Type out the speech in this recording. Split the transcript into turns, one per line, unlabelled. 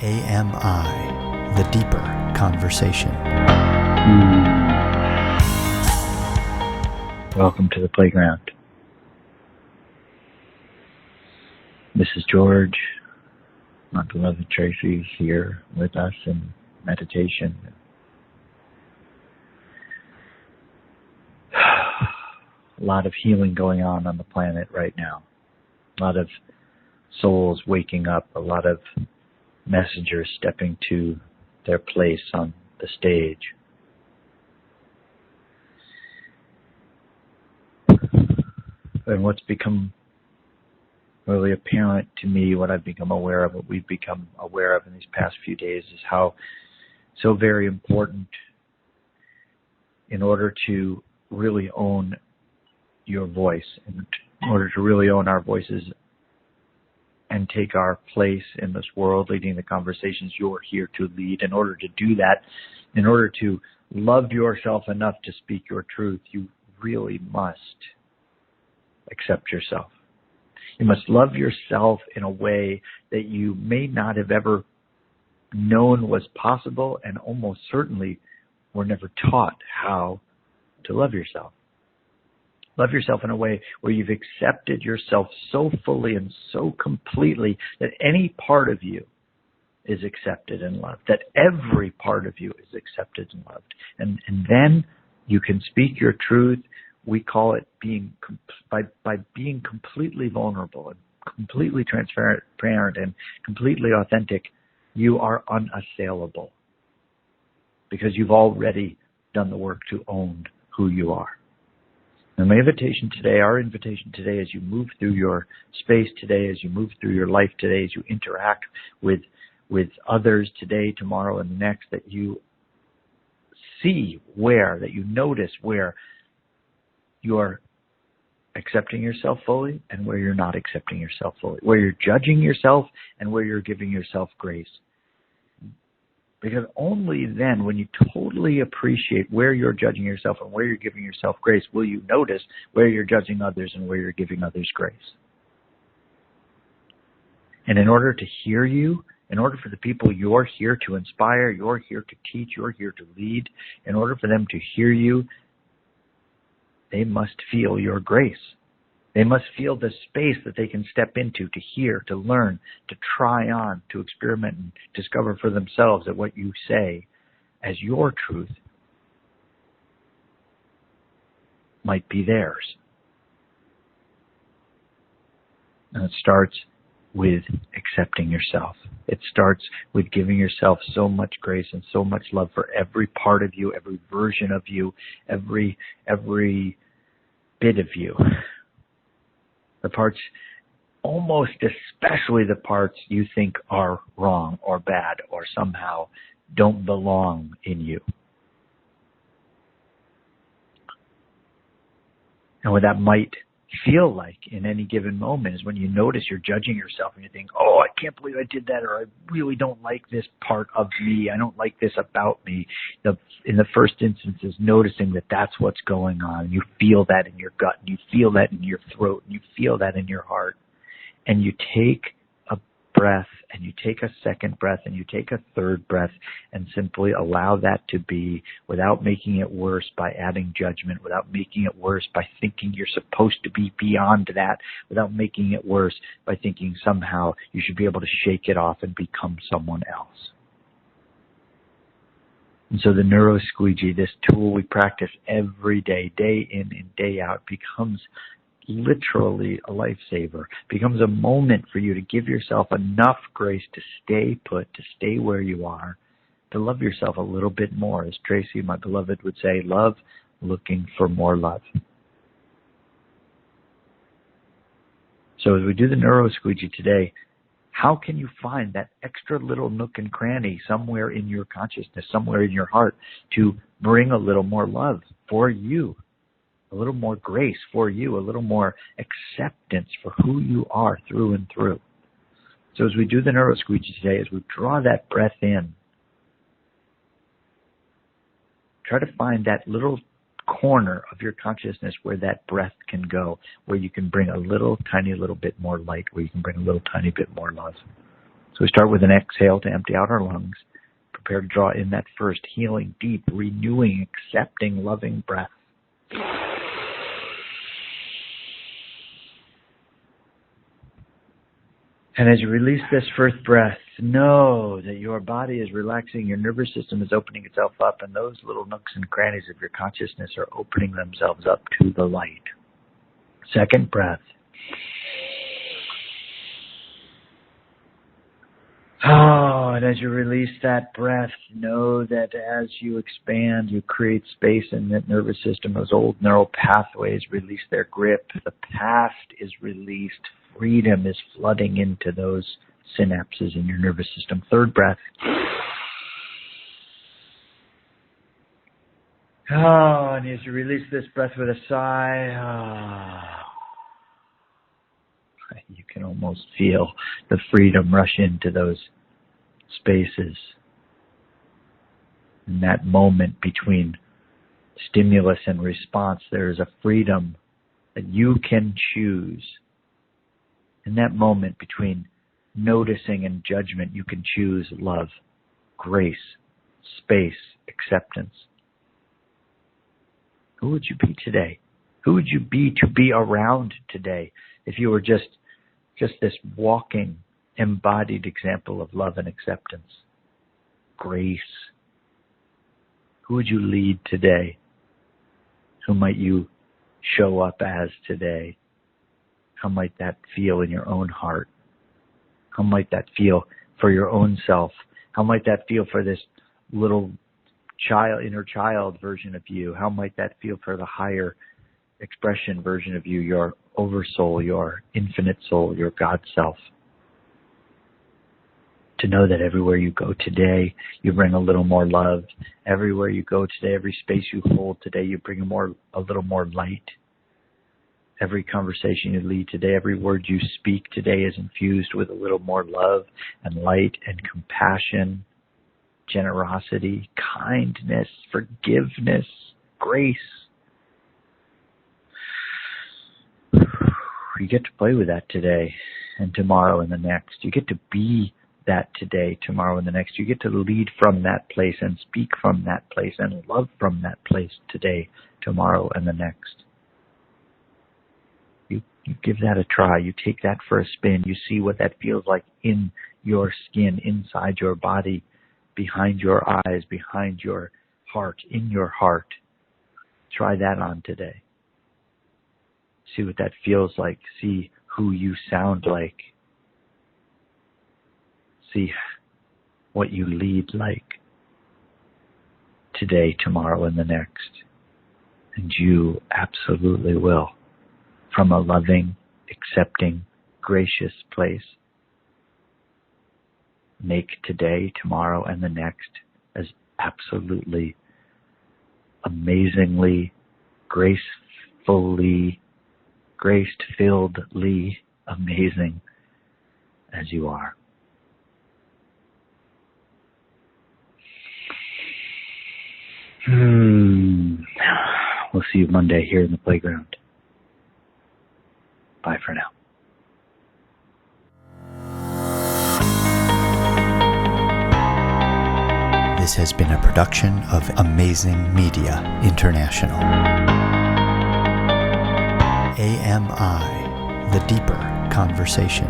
AMI, the deeper conversation.
Welcome to the playground. This is George, my beloved Tracy, here with us in meditation. A lot of healing going on the planet right now. A lot of souls waking up, a lot of messengers stepping to their place on the stage. And what's become really apparent to me, what I've become aware of, what we've become aware of in these past few days, is how so very important, in order to really own your voice, in order to really own our voices and take our place in this world, leading the conversations you're here to lead. In order to do that, in order to love yourself enough to speak your truth, you really must accept yourself. You must love yourself in a way that you may not have ever known was possible, and almost certainly were never taught how to love yourself. Love yourself in a way where you've accepted yourself so fully and so completely that any part of you is accepted and loved, that every part of you is accepted and loved. And then you can speak your truth. We call it being by being completely vulnerable and completely transparent and completely authentic. You are unassailable because you've already done the work to own who you are. And my invitation today, our invitation today, as you move through your space today, as you move through your life today, as you interact with others today, tomorrow, and the next, that you see where, that you notice where you're accepting yourself fully and where you're not accepting yourself fully, where you're judging yourself and where you're giving yourself grace. Because only then, when you totally appreciate where you're judging yourself and where you're giving yourself grace, will you notice where you're judging others and where you're giving others grace. And in order to hear you, in order for the people you're here to inspire, you're here to teach, you're here to lead, in order for them to hear you, they must feel your grace. They must feel the space that they can step into to hear, to learn, to try on, to experiment and discover for themselves that what you say as your truth might be theirs. And it starts with accepting yourself. It starts with giving yourself so much grace and so much love for every part of you, every version of you, every bit of you. The parts, almost especially the parts you think are wrong or bad or somehow don't belong in you. And what that might feel like in any given moment is when you notice you're judging yourself and you think, oh, I can't believe I did that, or I really don't like this part of me. I don't like this about me. In the first instance is noticing that that's what's going on. You feel that in your gut, and you feel that in your throat, and you feel that in your heart. And you take a breath, and you take a second breath, and you take a third breath, and simply allow that to be, without making it worse by adding judgment, without making it worse by thinking you're supposed to be beyond that, without making it worse by thinking somehow you should be able to shake it off and become someone else. And so the neuro squeegee, this tool we practice every day, day in and day out, becomes literally a lifesaver, becomes a moment for you to give yourself enough grace to stay put, to stay where you are, to love yourself a little bit more. As Tracy, my beloved, would say, love looking for more love. So as we do the neuro squeegee today, how can you find that extra little nook and cranny somewhere in your consciousness, somewhere in your heart, to bring a little more love for you, a little more grace for you, a little more acceptance for who you are through and through? So as we do the neuro squeegee today, as we draw that breath in, try to find that little corner of your consciousness where that breath can go, where you can bring a little tiny little bit more light, where you can bring a little tiny bit more love. So we start with an exhale to empty out our lungs. Prepare to draw in that first healing, deep, renewing, accepting, loving breath. And as you release this first breath, know that your body is relaxing, your nervous system is opening itself up, and those little nooks and crannies of your consciousness are opening themselves up to the light. Second breath. Oh, and as you release that breath, know that as you expand, you create space in that nervous system. Those old neural pathways release their grip. The past is released. Freedom is flooding into those synapses in your nervous system. Third breath. Oh, and as you release this breath with a sigh, you can almost feel the freedom rush into those spaces. In that moment between stimulus and response, there is a freedom that you can choose. In that moment between noticing and judgment, you can choose love, grace, space, acceptance. Who would you be today? Who would you be to be around today if you were just this walking, embodied example of love and acceptance, grace? Who would you lead today? Who might you show up as today? How might that feel in your own heart? How might that feel for your own self? How might that feel for this little child, inner child version of you? How might that feel for the higher expression version of you, your oversoul, your infinite soul, your God self? To know that everywhere you go today, you bring a little more love. Everywhere you go today, every space you hold today, you bring a little more light. Every conversation you lead today, every word you speak today is infused with a little more love and light and compassion, generosity, kindness, forgiveness, grace. You get to play with that today and tomorrow and the next. You get to be that today, tomorrow, and the next. You get to lead from that place and speak from that place and love from that place today, tomorrow, and the next. You give that a try. You take that for a spin. You see what that feels like in your skin, inside your body, behind your eyes, behind your heart, in your heart. Try that on today. See what that feels like. See who you sound like. See what you lead like today, tomorrow, and the next. And you absolutely will. From a loving, accepting, gracious place. Make today, tomorrow, and the next as absolutely, amazingly, gracefully, grace-filledly amazing as you are. We'll see you Monday here in the playground. Bye for now.
This has been a production of Amazing Media International. AMI, The Deeper Conversation.